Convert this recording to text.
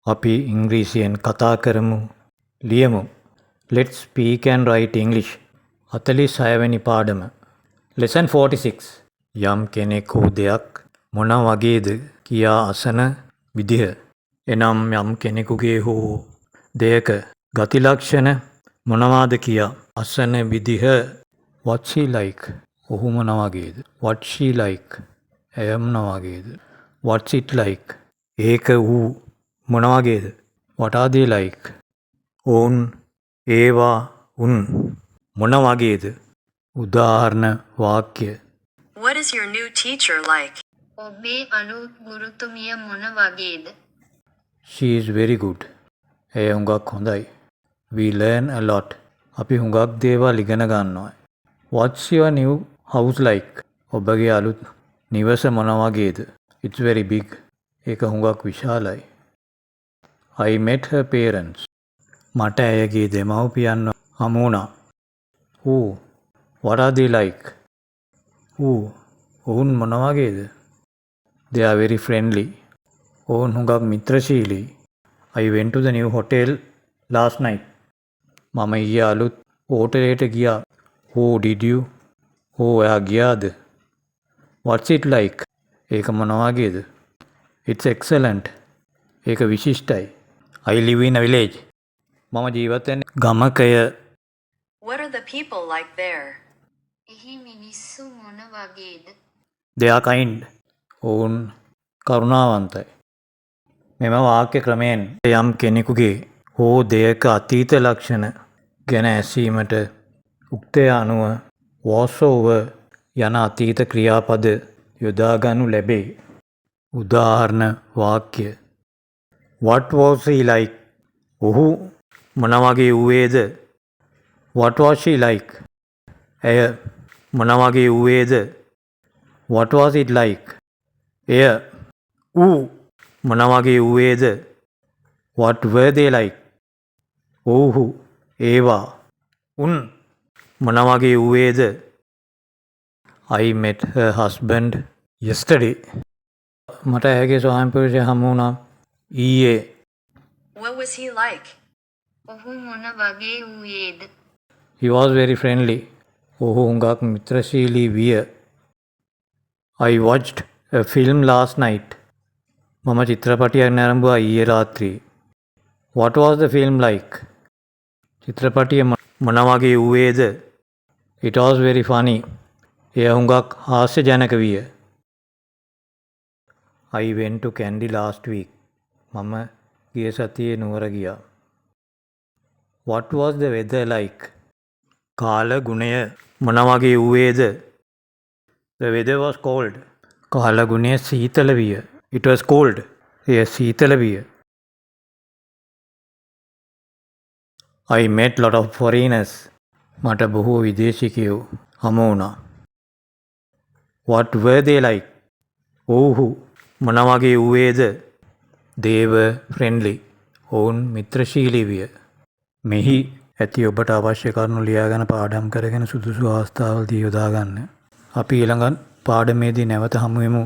අපි ඉංග්‍රීසියෙන් කතා කරමු ලියමු. Let's speak and write English. 46 වෙනි පාඩම. Lesson 46. යම් කෙනෙකු දෙයක් මොන වගේද කියා අසන විදිහ. එනම් යම් කෙනෙකුගේ හෝ දෙයක ගති ලක්ෂණ මොනවාද කියා අසන විදිහ. What she like? ඔහු මොන වගේද? What she like? ඇය මොන වගේද? What's it like? ඒක ඌ මොන වගේද? What are they like? ඔවුන් ඒවා උන් මොන වගේද? උදාහරණ වාක්‍ය. What is your new teacher like? ඔබේ අලුත් ගුරුතුමිය මොන වගේද? She is very good. ඇය හුඟක් හොඳයි. We learn a lot. අපි හුඟක් දේවල් ඉගෙන ගන්නවා. What's your new house like? ඔබගේ අලුත් නිවස මොන වගේද? It's very big. ඒක හුඟක් විශාලයි. I met her parents. මට ඇයගේ දෙමව්පියන් හමු වුණා. Who? What are they like? ඔවුන් මොන වගේද? They are very friendly. ඔවුන් හුඟක් මිත්‍රශීලී. I went to the new hotel last night. මම ඊයේ අලුත් හෝටලයට ගියා. Oh, did you? ඔයා ගියාද? What's it like? ඒක මොන වගේද? It's excellent. ඒක විශිෂ්ටයි. I live in a village. මම ජීවත් වෙන්නේ ගමකය. What are the people like there? එහි මිනිස්සු මොන වගේද? They are kind. ඔවුන් කරුණාවන්තයි. මෙම වාක්‍ය ක්‍රමයෙන් යම් කෙනෙකුගේ හෝ දෙයක අතීත ලක්ෂණ ගැන ඇසීමට උක්තය අනුව was over යන අතීත ක්‍රියාපද යොදා ගනු ලැබේ. උදාහරණ වාක්‍ය. What was he like? ඔහු මොන වගේ වූයේද? What was she like? ඇය මොන වගේ වූයේද? What was it like? එය ඌ මොන වගේ වූයේද? What were they like? ඔව්හු ඒවා උන් මොන වගේ වූයේද? I met her husband yesterday. මට ඇයගේ ස්වාමිපුරුෂයා හමු වුණා ඊයේ. What was he like? ඔහු මොන වගේ වූයේද? He was very friendly. ඔහු හුඟක් මිත්‍රශීලී විය. I watched a film last night. මම චිත්‍රපටයක් නැරඹුවා ඊයේ රාත්‍රියේ. What was the film like? චිත්‍රපටිය මොන වගේ වූයේද? It was very funny. එය හුඟක් හාස්‍යජනක විය. I went to Kandy last week. මම ගිය සතියේ නුවර ගියා. What was the weather like? කාල ගුණය මොන වගේ වූයේද? The weather was cold. කාල ගුණය සීතල විය. It was cold. එය සීතල විය. I met lot of foreigners. මට බොහෝ විදේශිකයෝ හමු වුණා. What were they like? ඔව්හු මොන වගේ වූයේද? They were friendly. ඔවුන් මිත්‍රශීලී විය. මෙහි ඇති ඔබට අවශ්‍ය කරුණු ලියාගෙන පාඩම් කරගෙන සුදුසු අවස්ථාවලදී යොදා ගන්න. අපි ඊළඟ පාඩමේදී නැවත හමු වෙමු.